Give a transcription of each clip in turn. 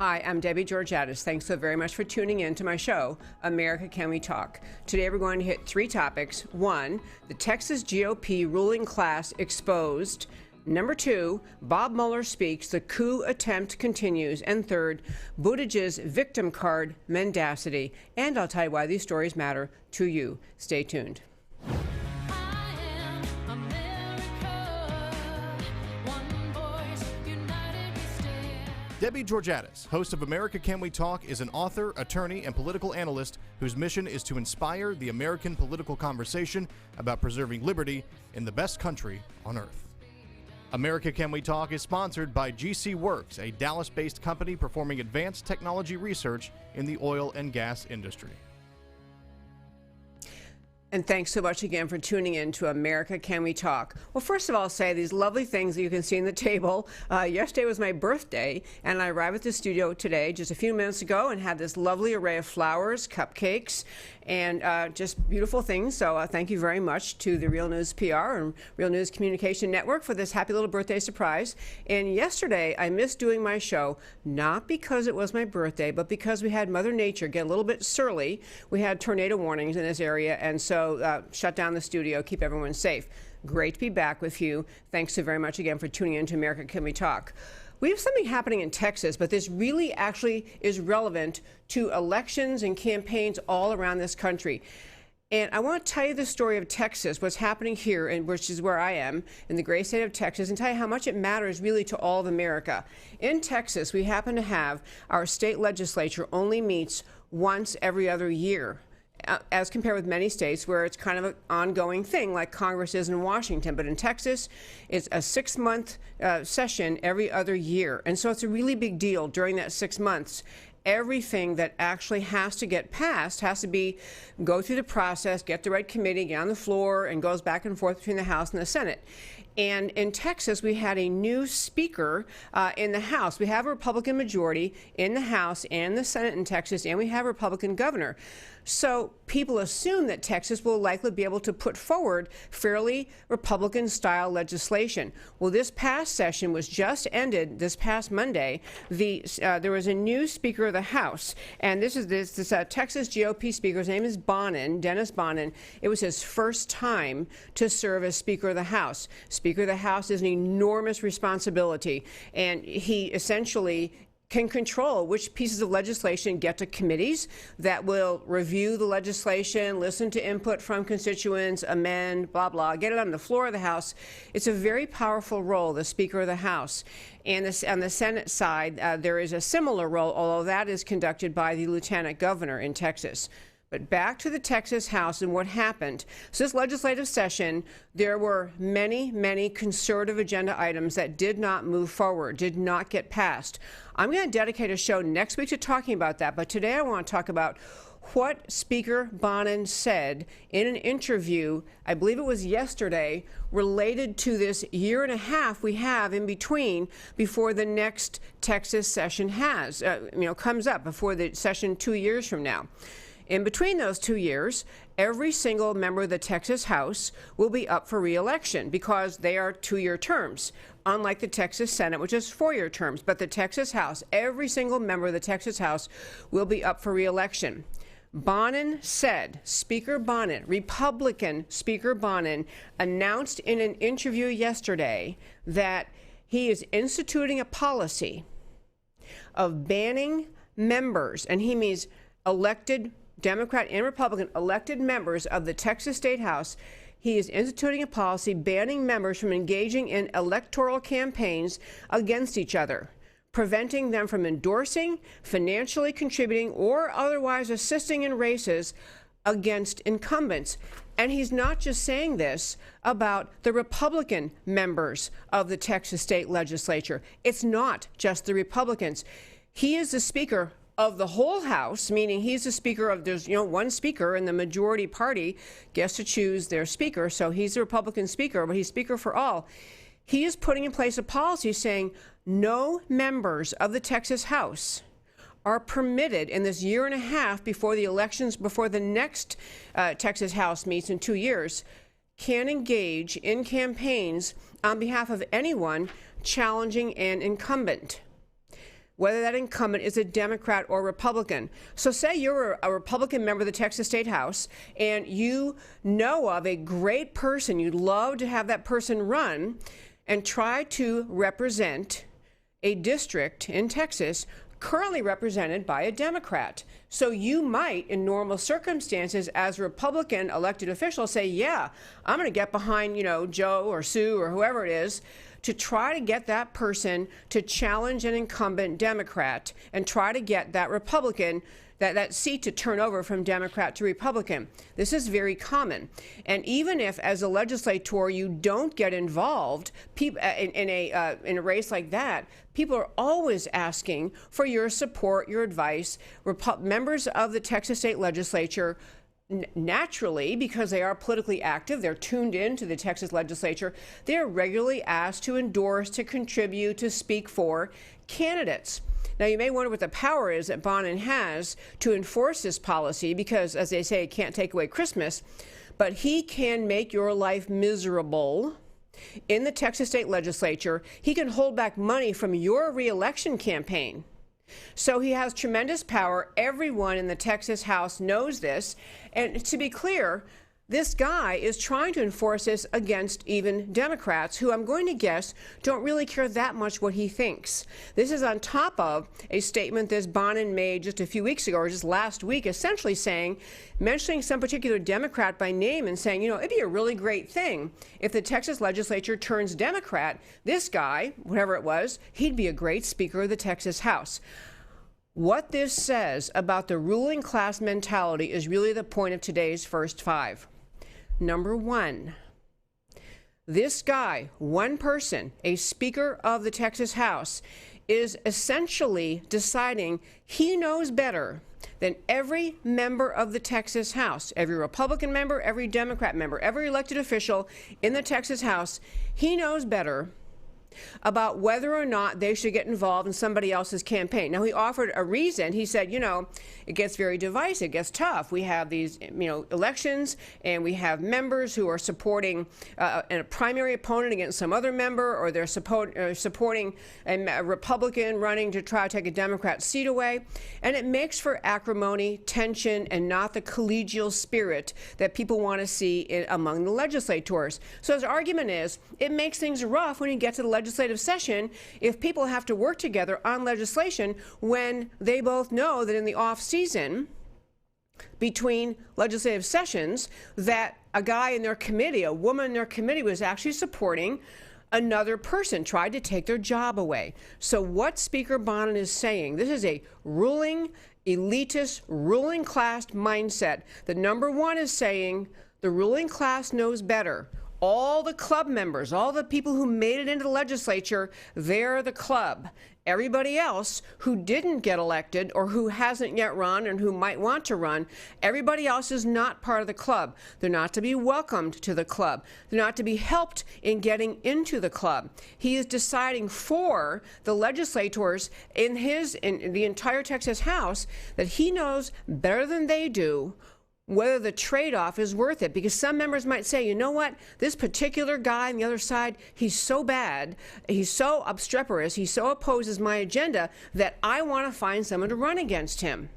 Hi, I'm Debbie Georgatos. Thanks so very much for tuning in to my show, America Can We Talk? Today we're going to hit three topics. One, the Texas GOP ruling class exposed. Number two, Bob Mueller speaks, the coup attempt continues. And third, Buttigieg's victim card, Mendacity. And I'll tell you why these stories matter to you. Stay tuned. Debbie Georgatos, host of America Can We Talk, is an author, attorney, and political analyst whose mission is to inspire the American political conversation about preserving liberty in the best country on earth. America Can We Talk is sponsored by GC Works, a Dallas-based company performing advanced technology research in the oil and gas industry. And thanks so much again for tuning in to America Can We Talk? Well, first of all, I'll say these lovely things that you can see on the table. Yesterday was my birthday, and I arrived at the studio today just a few minutes ago and had this lovely array of flowers, cupcakes, and just beautiful things. So thank you very much to the Real News PR and Real News Communication Network for this happy little birthday surprise. And yesterday, I missed doing my show, not because it was my birthday, but because we had Mother Nature get a little bit surly. We had tornado warnings in this area, and so shut down the studio, keep everyone safe. Great to be back with you. Thanks so very much again for tuning in to America Can We Talk? We have something happening in Texas, but this really actually is relevant to elections and campaigns all around this country. And I want to tell you the story of Texas, what's happening here, and which is where I am, in the great state of Texas, and tell you how much it matters really to all of America. In Texas, we happen to have our state legislature only meets once every other year, as compared with many states where it's kind of an ongoing thing like Congress is in Washington. But in Texas, it's a 6-month session every other year. And so it's a really big deal during that 6 months. Everything that actually has to get passed has to go through the process, get the right committee, get on the floor, and goes back and forth between the House and the Senate. And in Texas, we had a new speaker in the House. We have a Republican majority in the House and the Senate in Texas, and we have a Republican governor. So people assume that Texas will likely be able to put forward fairly Republican-style legislation. Well, this past session was just ended this past Monday. There was a new Speaker of the House, and this Texas GOP speaker. His name is Dennis Bonnen. It was his first time to serve as Speaker of the House. Speaker of the House is an enormous responsibility, and he essentially can control which pieces of legislation get to committees that will review the legislation, listen to input from constituents, amend, blah, blah, get it on the floor of the House. It's a very powerful role, the Speaker of the House. And on the Senate side, there is a similar role, although that is conducted by the Lieutenant Governor in Texas. But back to the Texas House and what happened. So this legislative session, there were many, many conservative agenda items that did not move forward, did not get passed. I'm going to dedicate a show next week to talking about that. But today I want to talk about what Speaker Bonnen said in an interview, I believe it was yesterday, related to this year and a half we have in between before the next Texas session comes up, before the session 2 years from now. In between those 2 years, every single member of the Texas House will be up for re-election because they are 2-year terms, unlike the Texas Senate, which is 4-year terms. But the Texas House, every single member of the Texas House will be up for re-election. Bonnen said, Speaker Bonnen, Republican Speaker Bonnen, announced in an interview yesterday that he is instituting a policy of banning members, and he means elected Democrat and Republican elected members of the Texas State House. He is instituting a policy banning members from engaging in electoral campaigns against each other, preventing them from endorsing, financially contributing, or otherwise assisting in races against incumbents. And he's not just saying this about the Republican members of the Texas State Legislature. It's not just the Republicans. He is the Speaker of the whole House, meaning he's the Speaker of, there's one Speaker, and the majority party gets to choose their Speaker. So he's the Republican Speaker, but he's Speaker for all. He is putting in place a policy saying no members of the Texas House are permitted in this year and a half before the elections, before the next Texas House meets in 2 years, can engage in campaigns on behalf of anyone challenging an incumbent. whether that incumbent is a Democrat or Republican. So say you're a Republican member of the Texas State House and you know of a great person, you'd love to have that person run and try to represent a district in Texas currently represented by a Democrat. So you might, in normal circumstances, as a Republican elected official, say, yeah, I'm going to get behind, Joe or Sue or whoever it is, to try to get that person to challenge an incumbent Democrat and try to get that Republican, that seat to turn over from Democrat to Republican. This is very common. And even if, as a legislator, you don't get involved in a race like that, people are always asking for your support, your advice. Members of the Texas State Legislature, naturally, because they are politically active, they're tuned into the Texas legislature, they're regularly asked to endorse, to contribute, to speak for candidates. Now, you may wonder what the power is that Bonin has to enforce this policy because, as they say, it can't take away Christmas, but he can make your life miserable in the Texas State Legislature. He can hold back money from your reelection campaign. So he has tremendous power. Everyone in the Texas House knows this. And to be clear, this guy is trying to enforce this against even Democrats who, I'm going to guess, don't really care that much what he thinks. This is on top of a statement that Bonin made just a few weeks ago, or just last week, essentially mentioning some particular Democrat by name and saying, it'd be a really great thing if the Texas legislature turns Democrat. This guy, whatever it was, he'd be a great Speaker of the Texas House. What this says about the ruling class mentality is really the point of today's first five. Number one, this guy, one person, a Speaker of the Texas House, is essentially deciding he knows better than every member of the Texas House, every Republican member, every Democrat member, every elected official in the Texas House. He knows better about whether or not they should get involved in somebody else's campaign. Now, he offered a reason. He said, it gets very divisive, it gets tough. We have these, elections, and we have members who are supporting a primary opponent against some other member, or they're supporting a Republican running to try to take a Democrat seat away. And it makes for acrimony, tension, and not the collegial spirit that people want to see among the legislators. So his argument is, it makes things rough when you get to the legislative session if people have to work together on legislation when they both know that in the off season between legislative sessions that a guy in their committee, a woman in their committee, was actually supporting another person, tried to take their job away. So what Speaker Bonin is saying, this is a ruling, elitist, ruling class mindset. The number one is saying the ruling class knows better. All the club members, all the people who made it into the legislature, they're the club. Everybody else who didn't get elected or who hasn't yet run and who might want to run, everybody else is not part of the club. They're not to be welcomed to the club. They're not to be helped in getting into the club. He is deciding for the legislators in the entire Texas House that he knows better than they do whether the trade-off is worth it. Because some members might say, you know what, this particular guy on the other side, he's so bad, he's so obstreperous, he so opposes my agenda that I want to find someone to run against him.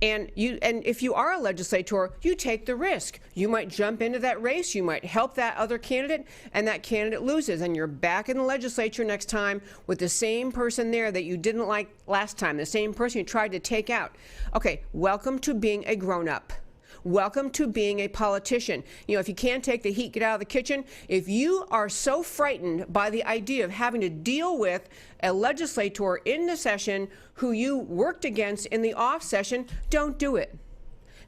And if you are a legislator, you take the risk. You might jump into that race, you might help that other candidate, and that candidate loses, and you're back in the legislature next time with the same person there that you didn't like last time, the same person you tried to take out. Okay, welcome to being a grown-up. Welcome to being a politician. If you can't take the heat, get out of the kitchen. If you are so frightened by the idea of having to deal with a legislator in the session who you worked against in the off session, don't do it.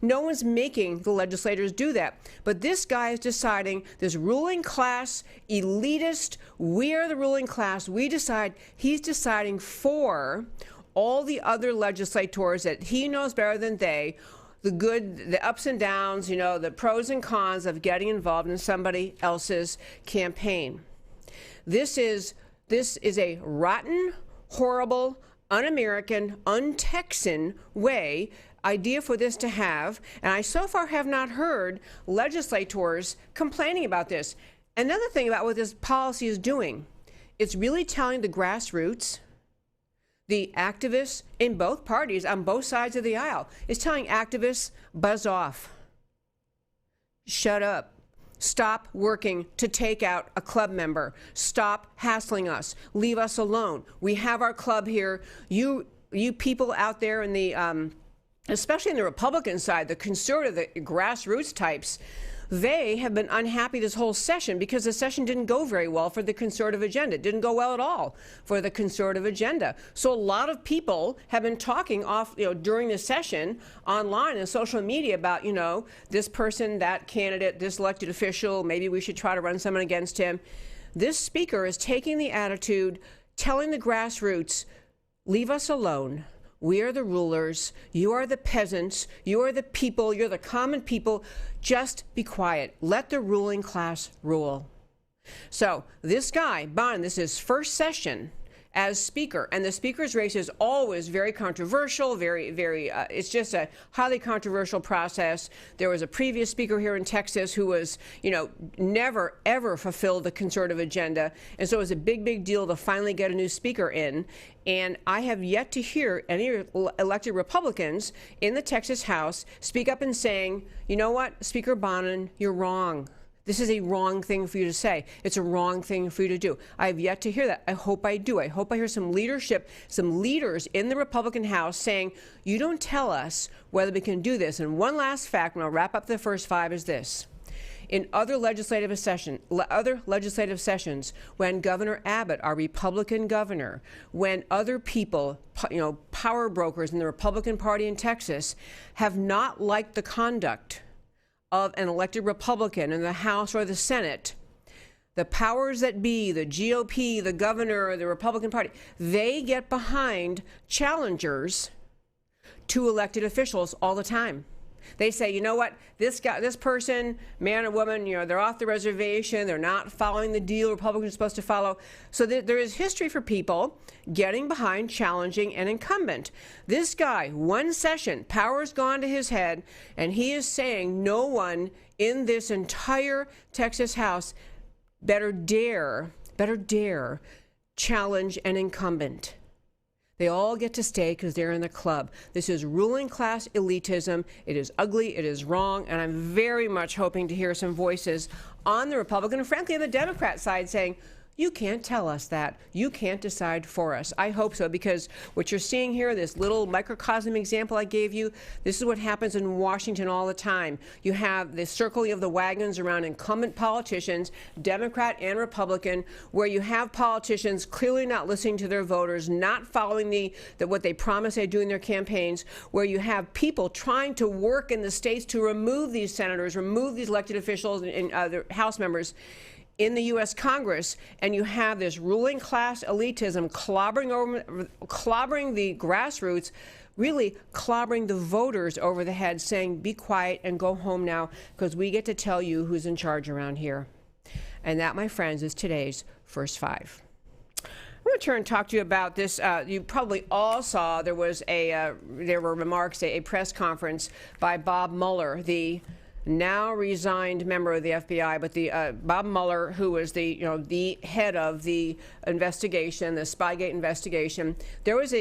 No one's making the legislators do that. But this guy is deciding, this ruling class, elitist, we are the ruling class, we decide, he's deciding for all the other legislators that he knows better than they, the good, the ups and downs, the pros and cons of getting involved in somebody else's campaign. This is a rotten, horrible, un-American, un-Texan idea for this to have, and I so far have not heard legislators complaining about this. Another thing about what this policy is doing, it's really telling the grassroots The activists in both parties, on both sides of the aisle, is telling activists, buzz off. Shut up. Stop working to take out a club member. Stop hassling us. Leave us alone. We have our club here. You people out there in the, especially in the Republican side, the conservative, the grassroots types, they have been unhappy this whole session because the session didn't go very well for the conservative agenda. It didn't go well at all for the conservative agenda. So a lot of people have been talking off, during the session online and social media about, this person, that candidate, this elected official, maybe we should try to run someone against him. This speaker is taking the attitude, telling the grassroots, leave us alone. We are the rulers. You are the peasants. You are the people. You're the common people. Just be quiet. Let the ruling class rule. So this guy, Biden, this is his first session as speaker, and the speaker's race is always very controversial, it's just a highly controversial process. There was a previous speaker here in Texas who was, never, ever fulfilled the conservative agenda, and so it was a big deal to finally get a new speaker in. And I have yet to hear any elected Republicans in the Texas House speak up and saying, you know what, Speaker Bonin, you're wrong. This is a wrong thing for you to say. It's a wrong thing for you to do. I have yet to hear that. I hope I do. I hope I hear some leadership, some leaders in the Republican House saying, you don't tell us whether we can do this. And one last fact, and I'll wrap up the first 5, is this. In other legislative sessions, when Governor Abbott, our Republican governor, when other people, power brokers in the Republican Party in Texas, have not liked the conduct of an elected Republican in the House or the Senate, the powers that be, the GOP, the governor, the Republican Party, they get behind challengers to elected officials all the time. They say, you know what, this person, man or woman, they're off the reservation, they're not following the deal Republicans are supposed to follow. So there is history for people getting behind challenging an incumbent. This guy, one session, power's gone to his head, and he is saying no one in this entire Texas House better dare challenge an incumbent. They all get to stay because they're in the club. This is ruling class elitism. It is ugly. It is wrong. And I'm very much hoping to hear some voices on the Republican and frankly on the Democrat side saying, you can't tell us that. You can't decide for us. I hope so, because what you're seeing here, this little microcosm example I gave you, this is what happens in Washington all the time. You have the circling of the wagons around incumbent politicians, Democrat and Republican, where you have politicians clearly not listening to their voters, not following what they promise they do in their campaigns, where you have people trying to work in the states to remove these senators, remove these elected officials and other House members in the U.S. Congress, and you have this ruling class elitism clobbering the grassroots, really clobbering the voters over the head, saying, be quiet and go home now, because we get to tell you who's in charge around here. And that, my friends, is today's First 5. I'm going to turn and talk to you about this. You probably all saw there were remarks, a press conference by Bob Mueller, the now resigned member of the FBI, but the Bob Mueller, who was the head of the investigation, the Spygate investigation. There was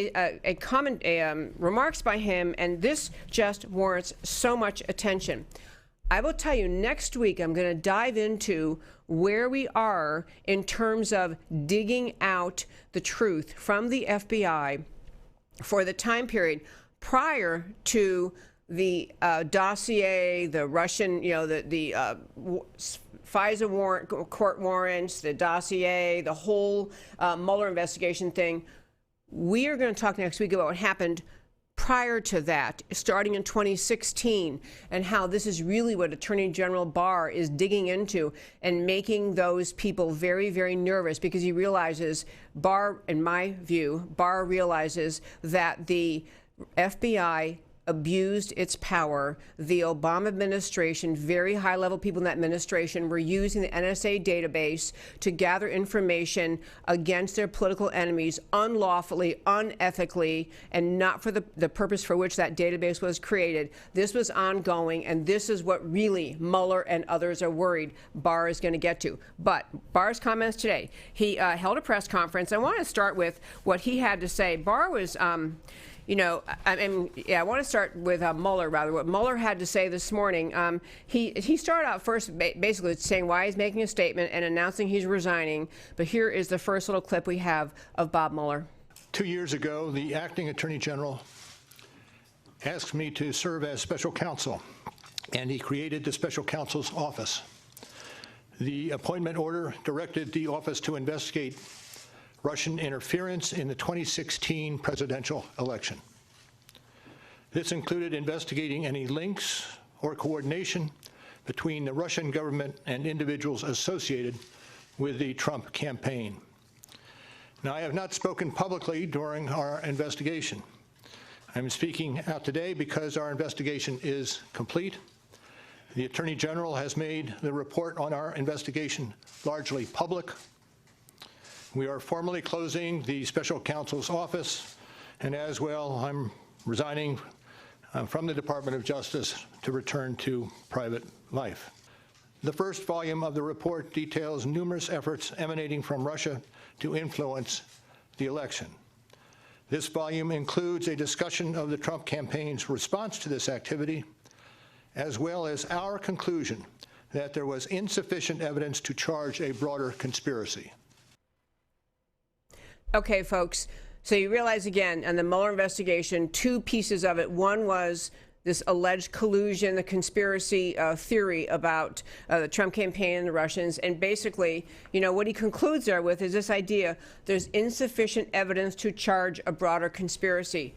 remarks by him, and this just warrants so much attention. I will tell you, next week I'm going to dive into where we are in terms of digging out the truth from the FBI for the time period prior to the dossier, the Russian, the FISA warrant, court warrants, the dossier, the whole Mueller investigation thing. We are going to talk next week about what happened prior to that, starting in 2016, and how this is really what Attorney General Barr is digging into and making those people very, very nervous, because he realizes, in my view, Barr realizes that the FBI abused its power. The Obama administration, very high-level people in that administration, were using the NSA database to gather information against their political enemies unlawfully, unethically, and not for the purpose for which that database was created. This was ongoing, and this is what really Mueller and others are worried Barr is going to get to. But Barr's comments today, he held a press conference. I want to start with what he had to say. Barr was I want to start with Mueller, rather. What Mueller had to say this morning. He started out first basically saying why he's making a statement and announcing he's resigning. But here is the first little clip we have of Bob Mueller. 2 years ago, the acting attorney general asked me to serve as special counsel, and he created the special counsel's office. The appointment order directed the office to investigate Russian interference in the 2016 presidential election. This included investigating any links or coordination between the Russian government and individuals associated with the Trump campaign. Now, I have not spoken publicly during our investigation. I'm speaking out today because our investigation is complete. The Attorney General has made the report on our investigation largely public. We are formally closing the special counsel's office, and as well, I'm resigning from the Department of Justice to return to private life. The first volume of the report details numerous efforts emanating from Russia to influence the election. This volume includes a discussion of the Trump campaign's response to this activity, as well as our conclusion that there was insufficient evidence to charge a broader conspiracy. Okay, folks, so you realize again, on the Mueller investigation, two pieces of it. One was this alleged collusion, the conspiracy theory about the Trump campaign and the Russians. And basically, what he concludes there with is this idea there's insufficient evidence to charge a broader conspiracy.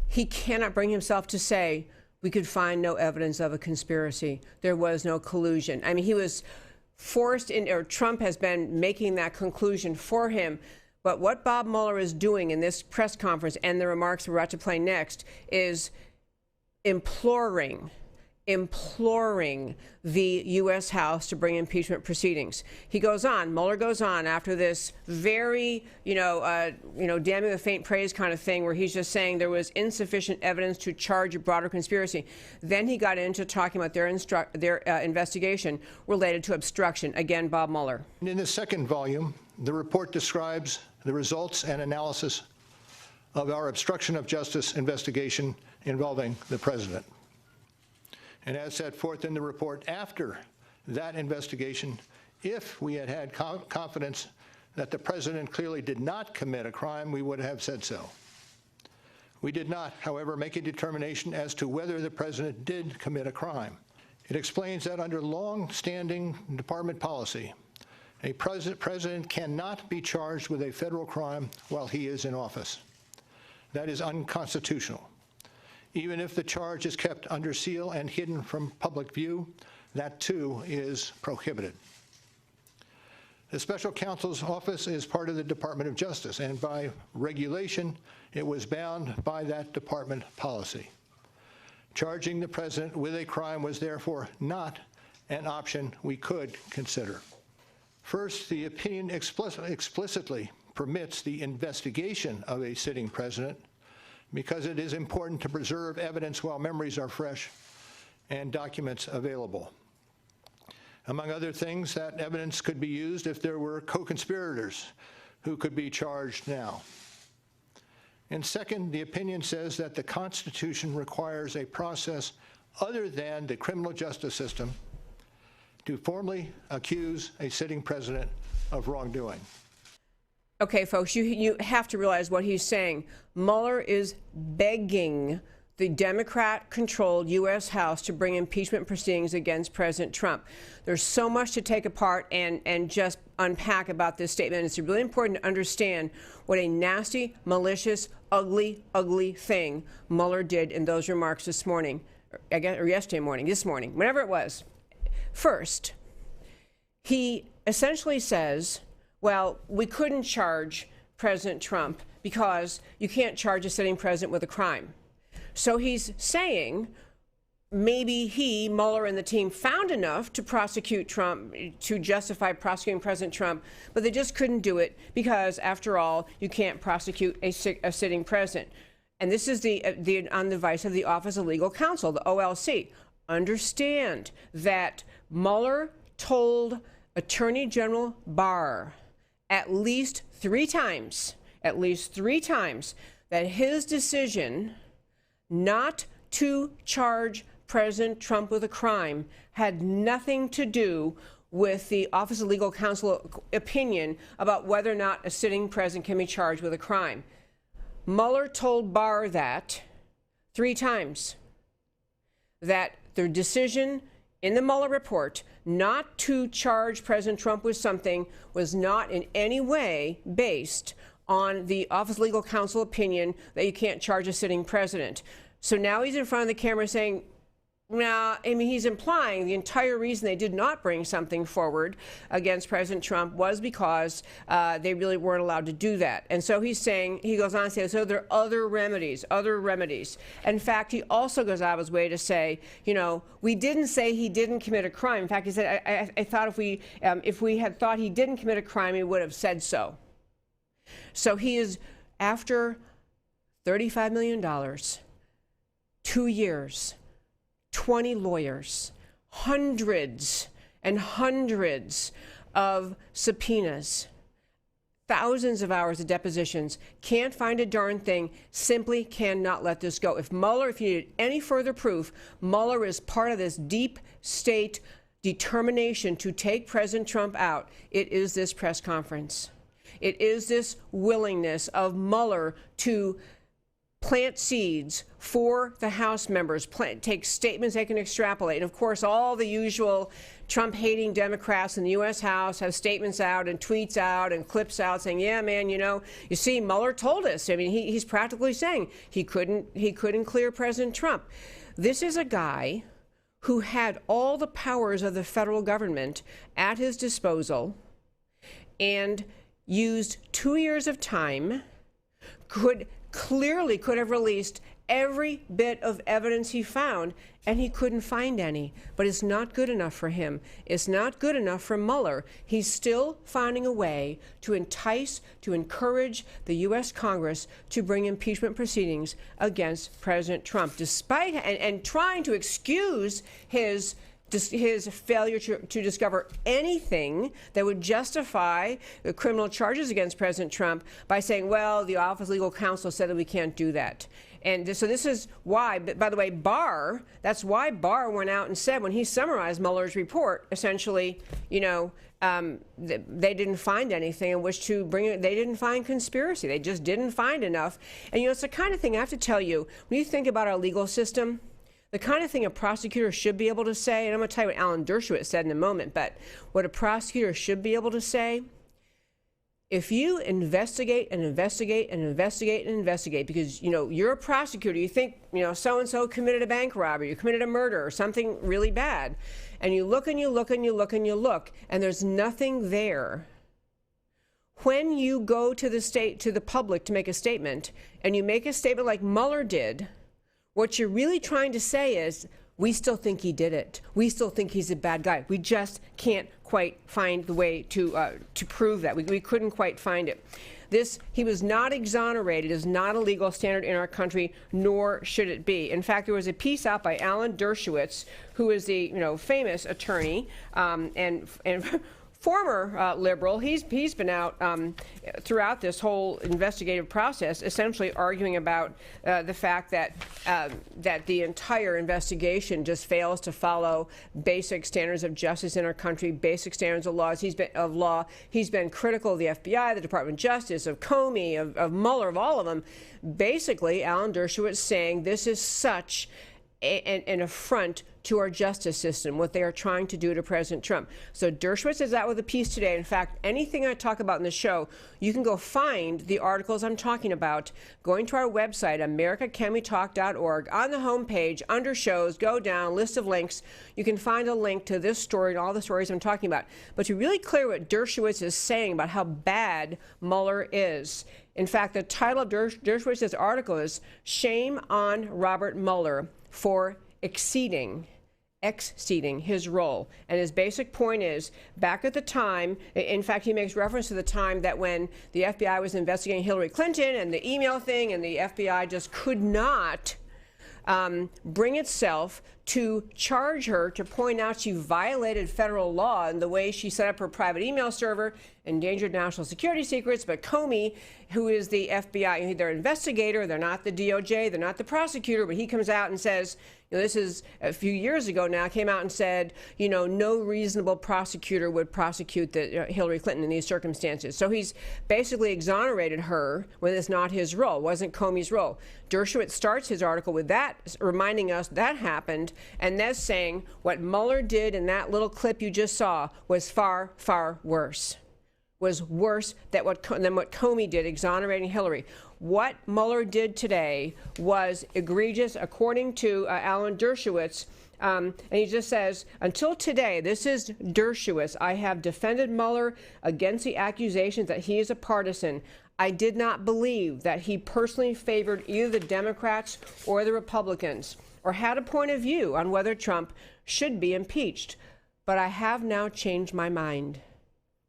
He cannot bring himself to say, we could find no evidence of a conspiracy. There was no collusion. I mean, he was forced in, or Trump has been making that conclusion for him. But what Bob Mueller is doing in this press conference and the remarks we're about to play next is imploring the U.S. House to bring impeachment proceedings. He goes on, Mueller goes on after this very, damning with faint praise kind of thing where he's just saying there was insufficient evidence to charge a broader conspiracy. Then he got into talking about their investigation related to obstruction. Again, Bob Mueller. In the second volume, the report describes the results and analysis of our obstruction of justice investigation involving the president. And as set forth in the report, after that investigation, if we had had confidence that the president clearly did not commit a crime, we would have said so. We did not, however, make a determination as to whether the president did commit a crime. It explains that under long-standing department policy, a president cannot be charged with a federal crime while he is in office. That is unconstitutional. Even if the charge is kept under seal and hidden from public view, that too is prohibited. The special counsel's office is part of the Department of Justice, and by regulation, it was bound by that department policy. Charging the president with a crime was therefore not an option we could consider. First, the opinion explicitly permits the investigation of a sitting president because it is important to preserve evidence while memories are fresh and documents available. Among other things, that evidence could be used if there were co-conspirators who could be charged now. And second, the opinion says that the Constitution requires a process other than the criminal justice system to formally accuse a sitting president of wrongdoing. Okay, folks, you have to realize what he's saying. Mueller is begging the Democrat-controlled U.S. House to bring impeachment proceedings against President Trump. There's so much to take apart and just unpack about this statement. It's really important to understand what a nasty, malicious, ugly, ugly thing Mueller did in those remarks this morning, or yesterday morning, this morning, whenever it was. First, he essentially says, well, we couldn't charge President Trump because you can't charge a sitting president with a crime. So he's saying maybe Mueller and the team found enough to prosecute Trump, to justify prosecuting President Trump, but they just couldn't do it because, after all, you can't prosecute a sitting president. And this is on the advice of the Office of Legal Counsel, the OLC. Understand that Mueller told Attorney General Barr at least three times, that his decision not to charge President Trump with a crime had nothing to do with the Office of Legal Counsel opinion about whether or not a sitting president can be charged with a crime. Mueller told Barr that three times, that the decision in the Mueller report not to charge President Trump with something was not in any way based on the Office of Legal Counsel opinion that you can't charge a sitting president. So now he's in front of the camera saying, now, I mean, he's implying the entire reason they did not bring something forward against President Trump was because they really weren't allowed to do that. And so he's saying, he goes on to say, so there are other remedies. In fact, he also goes out of his way to say, you know, we didn't say he didn't commit a crime. In fact, he said, I thought if we had thought he didn't commit a crime, he would have said so. So he is, after $35 million, 2 years, 20 lawyers, hundreds and hundreds of subpoenas, thousands of hours of depositions, can't find a darn thing, simply cannot let this go. If you need any further proof, Mueller is part of this deep state determination to take President Trump out. It is this press conference. It is this willingness of Mueller to plant seeds for the House members, take statements they can extrapolate. And of course, all the usual Trump-hating Democrats in the U.S. House have statements out and tweets out and clips out saying, yeah, man, you know, you see, Mueller told us. I mean, he's practically saying he couldn't clear President Trump. This is a guy who had all the powers of the federal government at his disposal and used 2 years of time, clearly could have released every bit of evidence he found, and he couldn't find any. But it's not good enough for him. It's not good enough for Mueller. He's still finding a way to entice, to encourage the U.S. Congress to bring impeachment proceedings against President Trump, despite and trying to excuse his failure to discover anything that would justify the criminal charges against President Trump by saying, well, the Office of Legal Counsel said that we can't do that. And so this is why, by the way, that's why Barr went out and said, when he summarized Mueller's report, essentially, you know, they didn't find anything in which to bring it. They didn't find conspiracy. They just didn't find enough. And, you know, it's the kind of thing I have to tell you, when you think about our legal system, the kind of thing a prosecutor should be able to say, and I'm going to tell you what Alan Dershowitz said in a moment, but what a prosecutor should be able to say, if you investigate and investigate and investigate and investigate, because, you know, you're a prosecutor, you think, you know, so-and-so committed a bank robbery, you committed a murder or something really bad, and you look and you look and you look and you look, and there's nothing there. When you go to the public to make a statement, and you make a statement like Mueller did, what you're really trying to say is, we still think he did it. We still think he's a bad guy. We just can't quite find the way to prove that. We couldn't quite find it. He was not exonerated. It is not a legal standard in our country, nor should it be. In fact, there was a piece out by Alan Dershowitz, who is the famous attorney and former liberal. He's been out throughout this whole investigative process, essentially arguing about the fact that the entire investigation just fails to follow basic standards of justice in our country, basic standards of law. He's been critical of the FBI, the Department of Justice, of Comey, of Mueller, of all of them. Basically, Alan Dershowitz saying this is such an affront to our justice system, what they are trying to do to President Trump. So Dershowitz is out with a piece today. In fact, anything I talk about in the show, you can go find the articles I'm talking about going to our website, americacanwetalk.org. On the homepage, under shows, go down, list of links. You can find a link to this story and all the stories I'm talking about. But to really clear what Dershowitz is saying about how bad Mueller is, in fact, the title of Dershowitz's article is "Shame on Robert Mueller for exceeding his role." And his basic point is, back at the time, in fact, he makes reference to the time that when the FBI was investigating Hillary Clinton and the email thing, and the FBI just could not bring itself to charge her, to point out she violated federal law in the way she set up her private email server, endangered national security secrets. But Comey, who is the FBI, they're investigator, they're not the DOJ, they're not the prosecutor, but he comes out and says, this is a few years ago now, came out and said, no reasonable prosecutor would prosecute Hillary Clinton in these circumstances. So he's basically exonerated her when it's not his role, wasn't Comey's role. Dershowitz starts his article with that, reminding us that happened, and then saying what Mueller did in that little clip you just saw was far, far worse. Was worse than what Comey did, exonerating Hillary. What Mueller did today was egregious, according to Alan Dershowitz. And he just says, until today, this is Dershowitz, I have defended Mueller against the accusations that he is a partisan. I did not believe that he personally favored either the Democrats or the Republicans, or had a point of view on whether Trump should be impeached. But I have now changed my mind.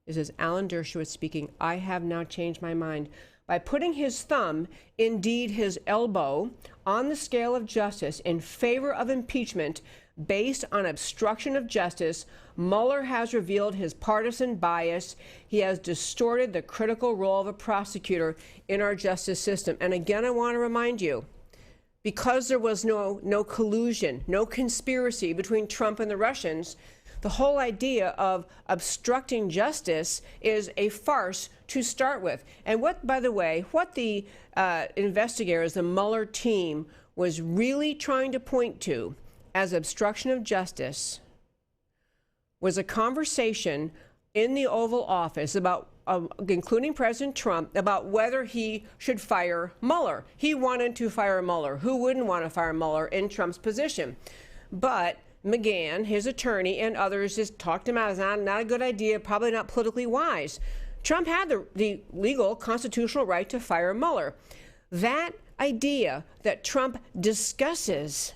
This is Alan Dershowitz speaking. I have now changed my mind. By putting his thumb, indeed his elbow, on the scale of justice in favor of impeachment based on obstruction of justice, Mueller has revealed his partisan bias. He has distorted the critical role of a prosecutor in our justice system. And again, I want to remind you, because there was no collusion, no conspiracy between Trump and the Russians, the whole idea of obstructing justice is a farce to start with. And by the way, what the investigators, the Mueller team, was really trying to point to as obstruction of justice was a conversation in the Oval Office about, including President Trump, about whether he should fire Mueller. He wanted to fire Mueller. Who wouldn't want to fire Mueller in Trump's position? But McGahn, his attorney, and others just talked him out. It's not a good idea, probably not politically wise. Trump had the legal constitutional right to fire Mueller. That idea that Trump discusses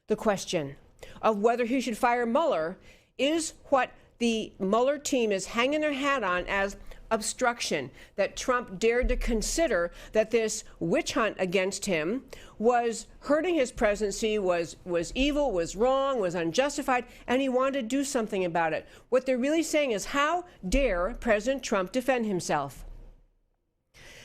the question of whether he should fire Mueller is what the Mueller team is hanging their hat on as obstruction, that Trump dared to consider that this witch hunt against him was hurting his presidency, was evil, was wrong, was unjustified, and he wanted to do something about it. What they're really saying is, how dare President Trump defend himself?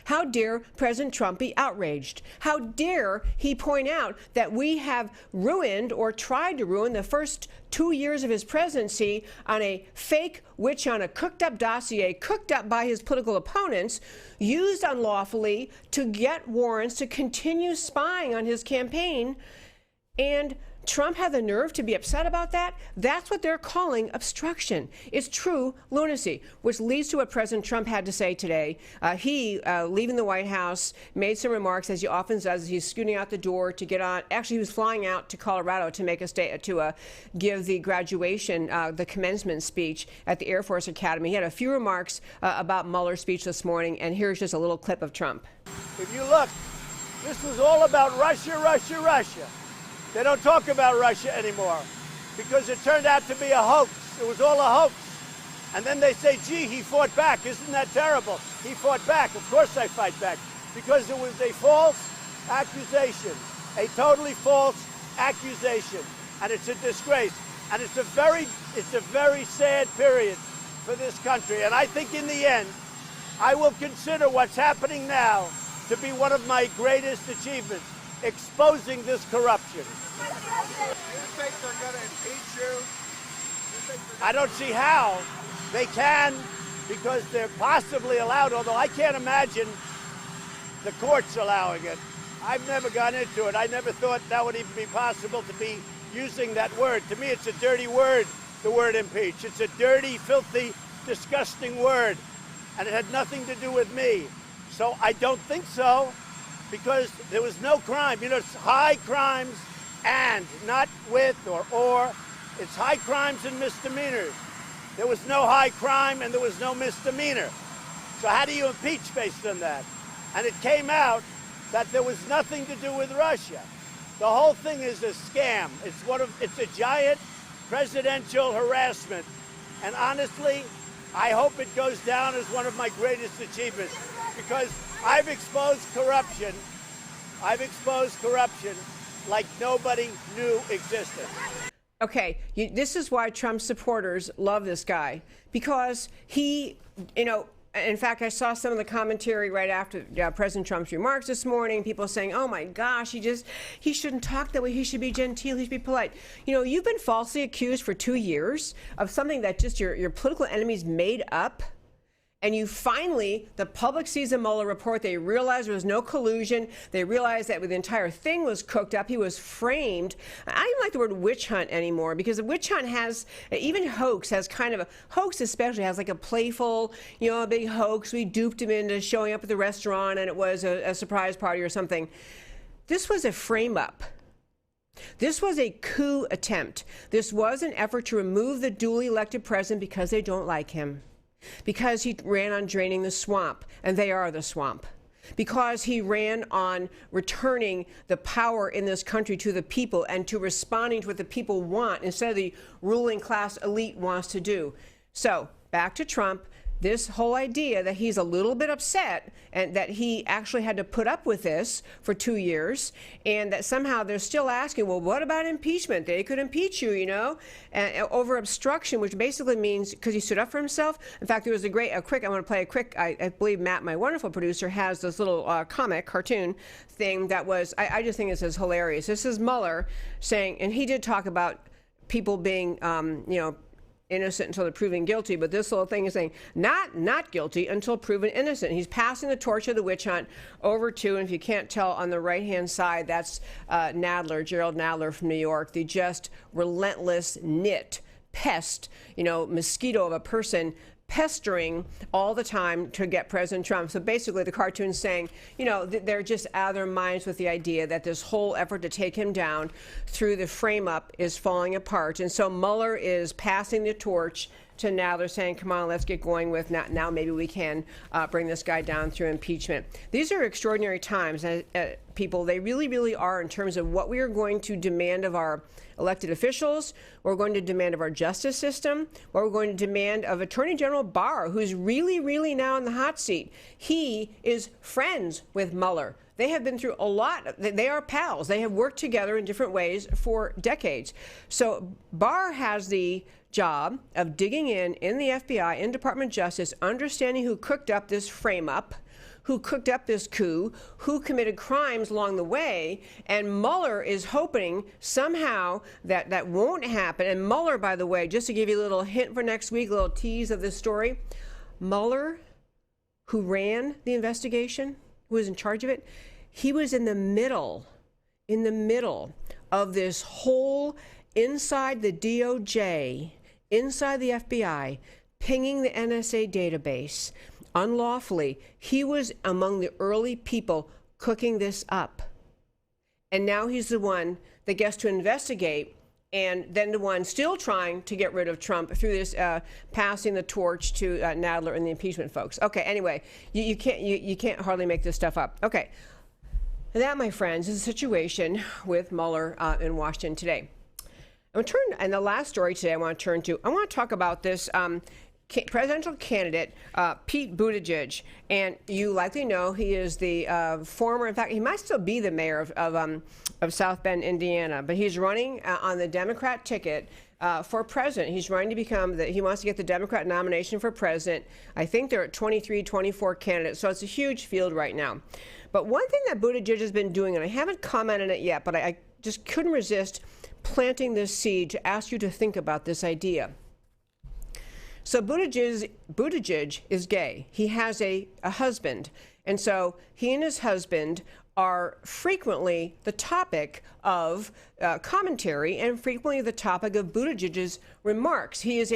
How dare President Trump be outraged? How dare he point out that we have ruined or tried to ruin the first 2 years of his presidency on a fake witch hunt, a cooked-up dossier, cooked up by his political opponents, used unlawfully to get warrants to continue spying on his campaign, and Trump had the nerve to be upset about that? That's what they're calling obstruction. It's true lunacy, which leads to what President Trump had to say today. He, leaving the White House, made some remarks, as he often does. He's scooting out the door to get on. Actually, he was flying out to Colorado to make to give the graduation, the commencement speech at the Air Force Academy. He had a few remarks about Mueller's speech this morning, and here's just a little clip of Trump. If you look, this was all about Russia, Russia, Russia. They don't talk about Russia anymore because it turned out to be a hoax. It was all a hoax. And then they say, gee, he fought back. Isn't that terrible? He fought back. Of course I fight back, because it was a false accusation, a totally false accusation. And it's a disgrace. And it's a very sad period for this country. And I think in the end, I will consider what's happening now to be one of my greatest achievements, exposing this corruption. Do you think they're going to impeach you? I don't see how they can, because they're possibly allowed, although I can't imagine the courts allowing it. I've never gone into it. I never thought that would even be possible to be using that word. To me, it's a dirty word, the word impeach. It's a dirty, filthy, disgusting word, and it had nothing to do with me. So I don't think so, because there was no crime. You know, it's high crimes and, not with or. It's high crimes and misdemeanors. There was no high crime and there was no misdemeanor. So how do you impeach based on that? And it came out that there was nothing to do with Russia. The whole thing is a scam. It's a giant presidential harassment. And honestly, I hope it goes down as one of my greatest achievements, because I've exposed corruption. I've exposed corruption like nobody knew existed. Okay, this is why Trump supporters love this guy, because he, you know, in fact, I saw some of the commentary right after President Trump's remarks this morning, people saying, oh my gosh, he shouldn't talk that way, he should be genteel, he should be polite. You know, you've been falsely accused for 2 years of something that just your political enemies made up. And you finally, the public sees the Mueller report, they realize there was no collusion, they realize that the entire thing was cooked up, he was framed. I don't even like the word witch hunt anymore, because the witch hunt has, even hoax has kind of hoax especially has like a playful, you know, a big hoax. We duped him into showing up at the restaurant and it was a surprise party or something. This was a frame up. This was a coup attempt. This was an effort to remove the duly elected president because they don't like him. Because he ran on draining the swamp, and they are the swamp. Because he ran on returning the power in this country to the people and to responding to what the people want instead of the ruling class elite wants to do. So, back to Trump. This whole idea that he's a little bit upset and that he actually had to put up with this for 2 years, and that somehow they're still asking, well, what about impeachment? They could impeach you, you know, over obstruction, which basically means because he stood up for himself. In fact, there was I want to play a quick, I believe Matt, my wonderful producer, has this little cartoon thing that was, I just think this is hilarious. This is Mueller saying, and he did talk about people being, you know, innocent until they're proven guilty, but this little thing is saying not guilty until proven innocent. He's passing the torch of the witch hunt over to, and if you can't tell on the right-hand side, that's Nadler, Gerald Nadler from New York, the just relentless pest, you know, mosquito of a person pestering all the time to get President Trump. So basically the cartoon's saying, you know, they're just out of their minds with the idea that this whole effort to take him down through the frame-up is falling apart. And so Mueller is passing the torch to now. They're saying, come on, let's get going with now maybe we can bring this guy down through impeachment. These are extraordinary times, people. They really, really are, in terms of what we are going to demand of our elected officials, what we're going to demand of our justice system, what we're going to demand of Attorney General Barr, who's really, really now in the hot seat. He is friends with Mueller. They have been through a lot. They are pals. They have worked together in different ways for decades. So Barr has the job of digging in the FBI, in Department of Justice, understanding who cooked up this frame-up, who cooked up this coup, who committed crimes along the way, and Mueller is hoping somehow that that won't happen. And Mueller, by the way, just to give you a little hint for next week, a little tease of this story, Mueller, who ran the investigation, who was in charge of it, he was in the middle of this whole, inside the DOJ, inside the FBI, pinging the NSA database unlawfully. He was among the early people cooking this up. And now he's the one that gets to investigate, and then the one still trying to get rid of Trump through this passing the torch to Nadler and the impeachment folks. Okay, anyway, you can't hardly make this stuff up. Okay, and that, my friends, is the situation with Mueller in Washington today. I'm going to turn, and the last story today I want to talk about this presidential candidate, Pete Buttigieg. And you likely know he is the former, in fact, he might still be the mayor of South Bend, Indiana, but he's running on the Democrat ticket for president. He's running to become, he wants to get the Democrat nomination for president. I think there are 23, 24 candidates, so it's a huge field right now. But one thing that Buttigieg has been doing, and I haven't commented on it yet, but I just couldn't resist planting this seed to ask you to think about this idea. So Buttigieg is gay. He has a husband, And so he and his husband are frequently the topic of commentary and frequently the topic of Buttigieg's remarks. He is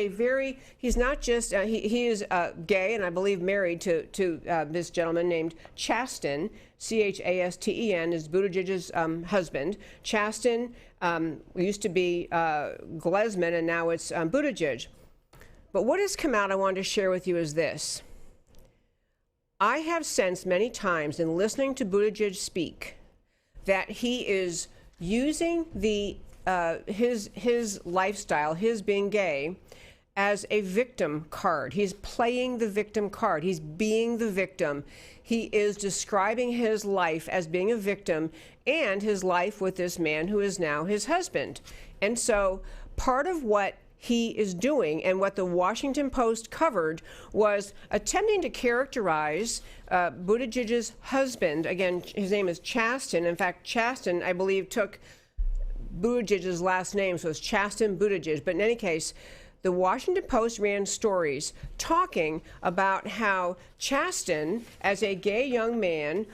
he's not just, he is gay and I believe married to this gentleman named Chasten, Chasten is Buttigieg's husband. Chasten used to be Glesman and now it's Buttigieg. But what has come out I wanted to share with you is this. I have sensed many times in listening to Buttigieg speak that he is using his lifestyle, his being gay, as a victim card. He's playing the victim card. He's being the victim. He is describing his life as being a victim and his life with this man who is now his husband. And so part of what he is doing and what the Washington Post covered was attempting to characterize Buttigieg's husband. Again, his name is Chasten. In fact, Chasten, I believe, took Buttigieg's last name, so it's Chasten Buttigieg. But in any case, the Washington Post ran stories talking about how Chasten, as a gay young man,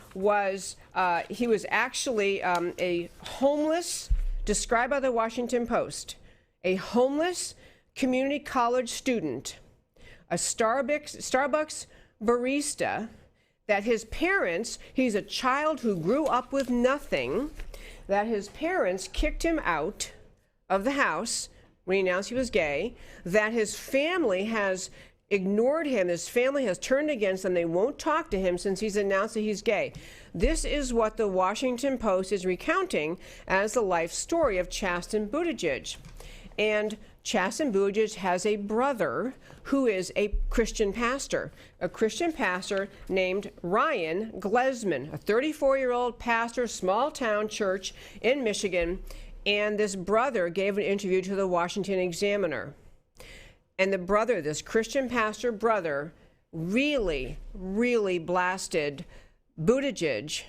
he was actually a homeless, described by the Washington Post, a homeless community college student, a Starbucks barista, that his parents, he's a child who grew up with nothing, that his parents kicked him out of the house when he announced he was gay, that his family has ignored him, his family has turned against him, they won't talk to him since he's announced that he's gay. This is what the Washington Post is recounting as the life story of Chasten Buttigieg. And Chasten Buttigieg has a brother who is a Christian pastor named Ryan Glesman, a 34-year-old pastor, small town church in Michigan. And this brother gave an interview to the Washington Examiner. And the brother, this Christian pastor brother, really, really blasted Buttigieg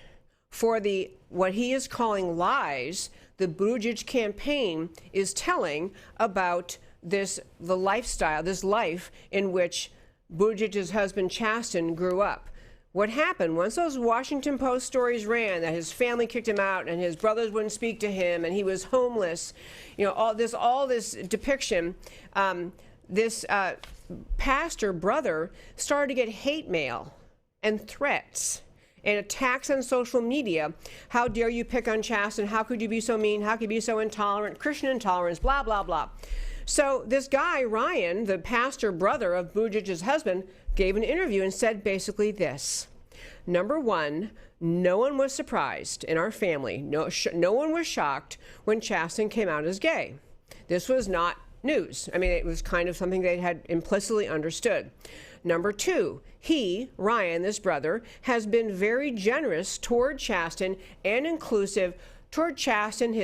for what he is calling lies the Buttigieg campaign is telling about the lifestyle, this life in which Buttigieg's husband Chasten grew up. What happened once those Washington Post stories ran that his family kicked him out and his brothers wouldn't speak to him and he was homeless, all this depiction, this pastor brother started to get hate mail and threats and attacks on social media. How dare you pick on Chasten? How could you be so mean? How could you be so intolerant? Christian intolerance, blah, blah, blah. So this guy, Ryan, the pastor brother of Buttigieg's husband, gave an interview and said basically this. Number one, no one was surprised in our family. No one was shocked when Chasten came out as gay. This was not news. I mean, it was kind of something they had implicitly understood. Number two, Ryan, this brother, has been very generous toward Chasten and inclusive toward Chasten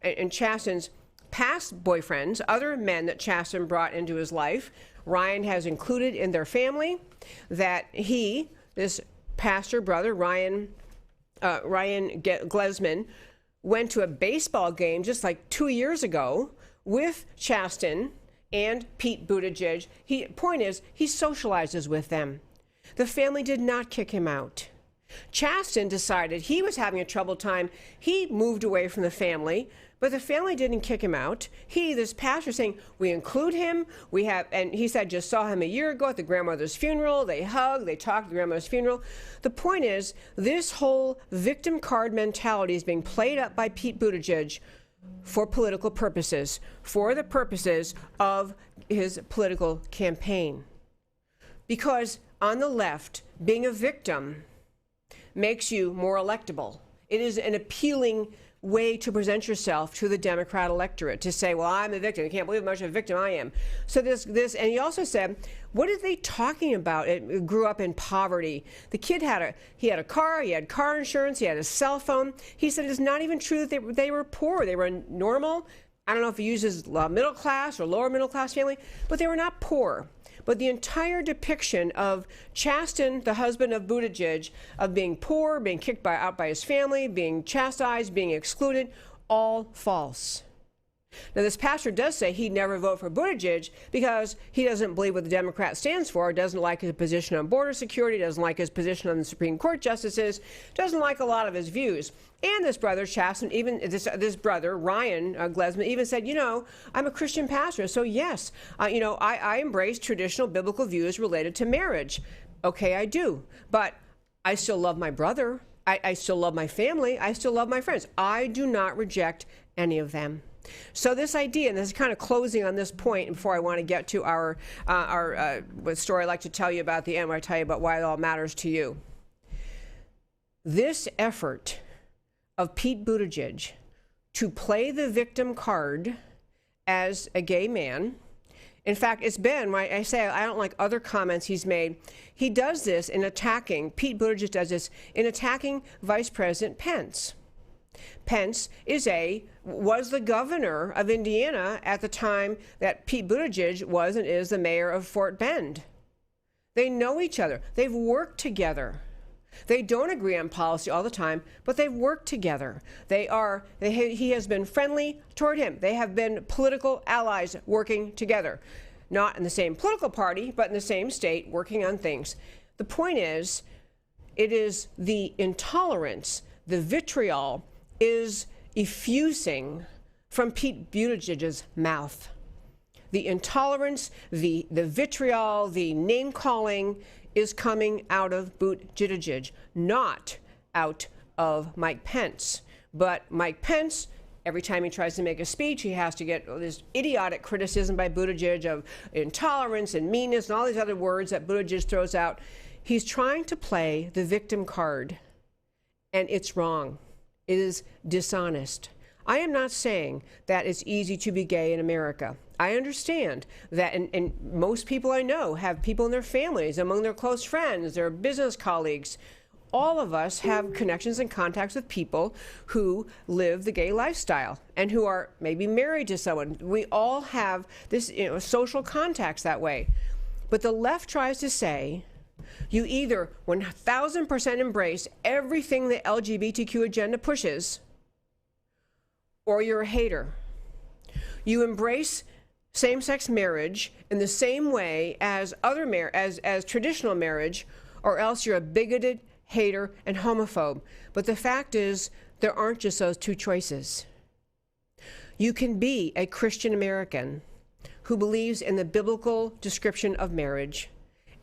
and Chasten's past boyfriends, other men that Chasten brought into his life. Ryan has included in their family that this pastor brother, Ryan Glesman, went to a baseball game just like 2 years ago with Chasten and Pete Buttigieg. Point is, he socializes with them. The family did not kick him out. Chasten decided he was having a troubled time. He moved away from the family, but the family didn't kick him out. This pastor saying, we include him. And he said, just saw him a year ago at the grandmother's funeral. They hugged, they talked at the grandmother's funeral. The point is, this whole victim card mentality is being played up by Pete Buttigieg for political purposes, for the purposes of his political campaign. Because on the left, being a victim makes you more electable. It is an appealing way to present yourself to the Democrat electorate, to say, well, I'm a victim. I can't believe how much of a victim I am. So and he also said, what are they talking about? It grew up in poverty. The kid had a car, he had car insurance, he had a cell phone. He said it's not even true that they were poor. They were normal. I don't know if he uses middle class or lower middle class family, but they were not poor. But the entire depiction of Chasten, the husband of Buttigieg, of being poor, being kicked out by his family, being chastised, being excluded, all false. Now, this pastor does say he'd never vote for Buttigieg because he doesn't believe what the Democrat stands for, doesn't like his position on border security, doesn't like his position on the Supreme Court justices, doesn't like a lot of his views. And this brother, Chasten, even this brother, Ryan Glesman, even said, you know, I'm a Christian pastor, so yes, you know, I embrace traditional biblical views related to marriage. Okay, I do. But I still love my brother. I still love my family. I still love my friends. I do not reject any of them. So this idea, and this is kind of closing on this point before I want to get to our story I'd like to tell you about the end, where I tell you about why it all matters to you. This effort of Pete Buttigieg to play the victim card as a gay man. In fact, it's been, when I say I don't like other comments he's made, he does this in attacking, Pete Buttigieg does this in attacking Vice President Pence. Pence was the governor of Indiana at the time that Pete Buttigieg was and is the mayor of Fort Bend. They know each other. They've worked together. They don't agree on policy all the time, but they've worked together. He has been friendly toward him. They have been political allies working together. Not in the same political party, but in the same state, working on things. The point is, it is the intolerance, the vitriol is effusing from Pete Buttigieg's mouth. The intolerance, the vitriol, the name-calling is coming out of Buttigieg, not out of Mike Pence. But Mike Pence, every time he tries to make a speech, he has to get this idiotic criticism by Buttigieg of intolerance and meanness and all these other words that Buttigieg throws out. He's trying to play the victim card, and it's wrong. It is dishonest. I am not saying that it's easy to be gay in America. I understand that, and most people I know have people in their families, among their close friends, their business colleagues. All of us have connections and contacts with people who live the gay lifestyle and who are maybe married to someone. We all have this, social contacts that way. But the left tries to say, you either 1,000% embrace everything the LGBTQ agenda pushes, or you're a hater. You embrace same-sex marriage in the same way as as traditional marriage, or else you're a bigoted hater and homophobe. But the fact is, there aren't just those two choices. You can be a Christian American who believes in the biblical description of marriage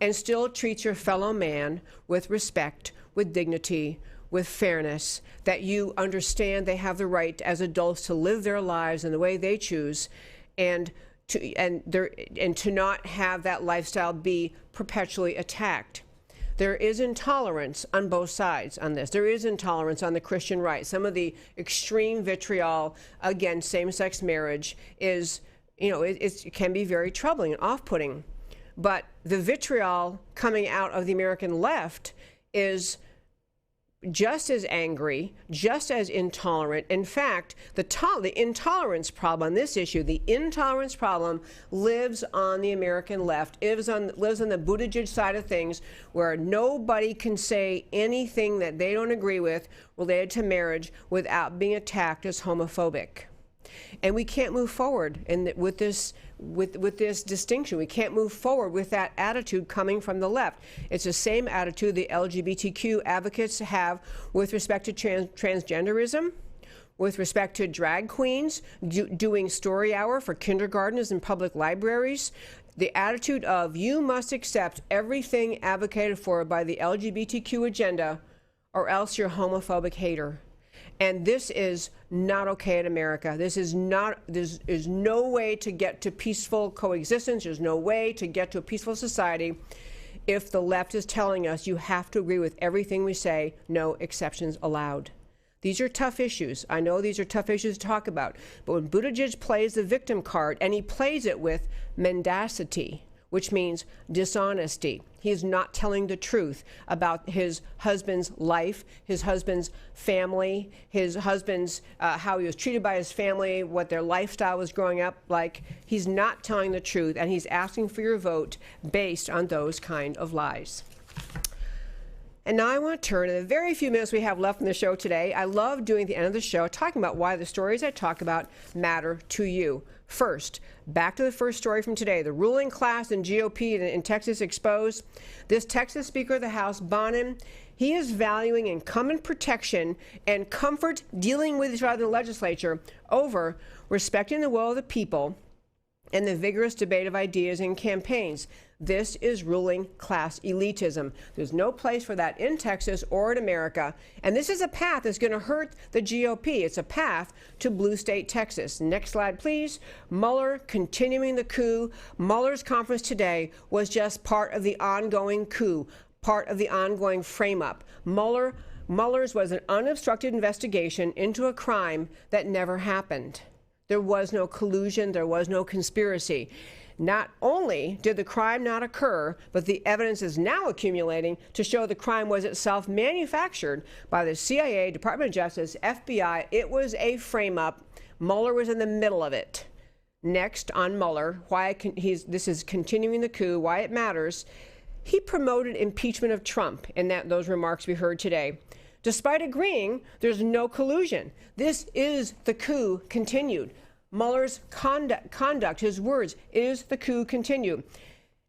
and still treats your fellow man with respect, with dignity, with fairness, that you understand they have the right as adults to live their lives in the way they choose, and to not have that lifestyle be perpetually attacked. There is intolerance on both sides on this. There is intolerance on the Christian right. Some of the extreme vitriol against same-sex marriage is, it can be very troubling and off-putting. But the vitriol coming out of the American left is just as angry, just as intolerant. In fact, the intolerance problem on this issue, the intolerance problem lives on the American left, lives on the Buttigieg side of things, where nobody can say anything that they don't agree with related to marriage without being attacked as homophobic. And we can't move forward with this distinction. We can't move forward with that attitude coming from the left. It's the same attitude the LGBTQ advocates have with respect to transgenderism, with respect to drag queens doing story hour for kindergartners in public libraries. The attitude of, you must accept everything advocated for by the LGBTQ agenda, or else you're a homophobic hater. And this is not okay in America. There's no way to get to peaceful coexistence. There's no way to get to a peaceful society if the left is telling us you have to agree with everything we say, no exceptions allowed. These are tough issues. I know these are tough issues to talk about. But when Buttigieg plays the victim card, and he plays it with mendacity, which means dishonesty. He is not telling the truth about his husband's life, his husband's family, his husband's, how he was treated by his family, what their lifestyle was growing up like. He's not telling the truth, and he's asking for your vote based on those kind of lies. And now I want to turn in the very few minutes we have left in the show today. I love doing the end of the show talking about why the stories I talk about matter to you. First, back to the first story from today. The ruling class in GOP in Texas exposed. This Texas Speaker of the House, Bonin, he is valuing incumbent protection and comfort dealing with each other in the legislature over respecting the will of the people and the vigorous debate of ideas in campaigns. This is ruling class elitism. There's no place for that in Texas or in America. And this is a path that's going to hurt the GOP. It's a path to blue state Texas. Next slide, please. Mueller continuing the coup. Mueller's conference today was just part of the ongoing coup, part of the ongoing frame-up. Mueller's was an unobstructed investigation into a crime that never happened. There was no collusion. There was no conspiracy. Not only did the crime not occur, but the evidence is now accumulating to show the crime was itself manufactured by the CIA, Department of Justice, FBI. It was a frame-up. Mueller was in the middle of it. Next on Mueller, this is continuing the coup, why it matters. He promoted impeachment of Trump in those remarks we heard today. Despite agreeing there's no collusion. This is the coup continued. Mueller's conduct, his words, is the coup continued.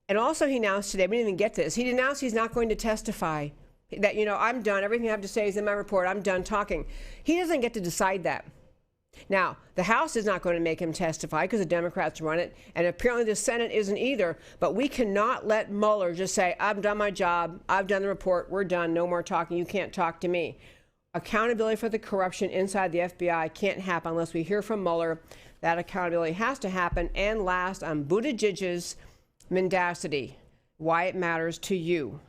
And also he announced today, we didn't even get this, he announced he's not going to testify. That, I'm done. Everything I have to say is in my report. I'm done talking. He doesn't get to decide that. Now, the House is not going to make him testify because the Democrats run it, and apparently the Senate isn't either. But we cannot let Mueller just say, I've done my job, I've done the report, we're done, no more talking, you can't talk to me. Accountability for the corruption inside the FBI can't happen unless we hear from Mueller. That accountability has to happen. And last, on Buttigieg's mendacity, why it matters to you.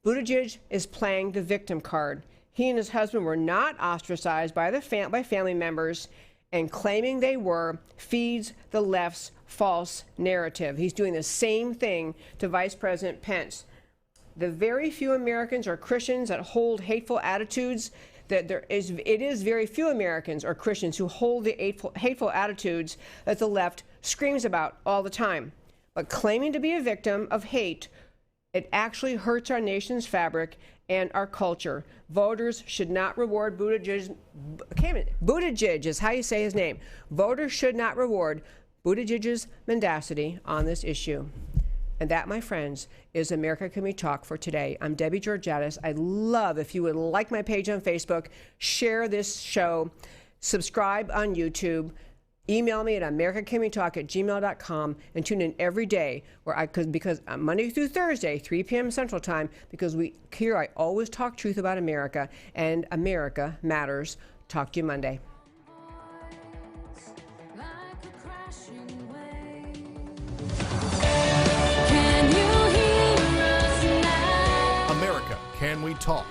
Buttigieg is playing the victim card. He and his husband were not ostracized by family members, and claiming they were feeds the left's false narrative. He's doing the same thing to Vice President Pence. The very few Americans or Christians that hold hateful attitudes, it is very few Americans or Christians who hold the hateful attitudes that the left screams about all the time. But claiming to be a victim of hate, it actually hurts our nation's fabric and our culture. Voters should not reward Buttigieg is how you say his name. Voters should not reward Buttigieg's mendacity on this issue. And that, my friends, is America Can We Talk for today. I'm Debbie Georgatos. I'd love if you would like my page on Facebook, share this show, subscribe on YouTube, email me at americacanwetalk@gmail.com, and tune in every day because Monday through Thursday, 3 p.m. Central Time, because here I always talk truth about America, and America matters. Talk to you Monday. America, Can We Talk?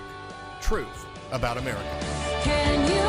Truth about America. Can you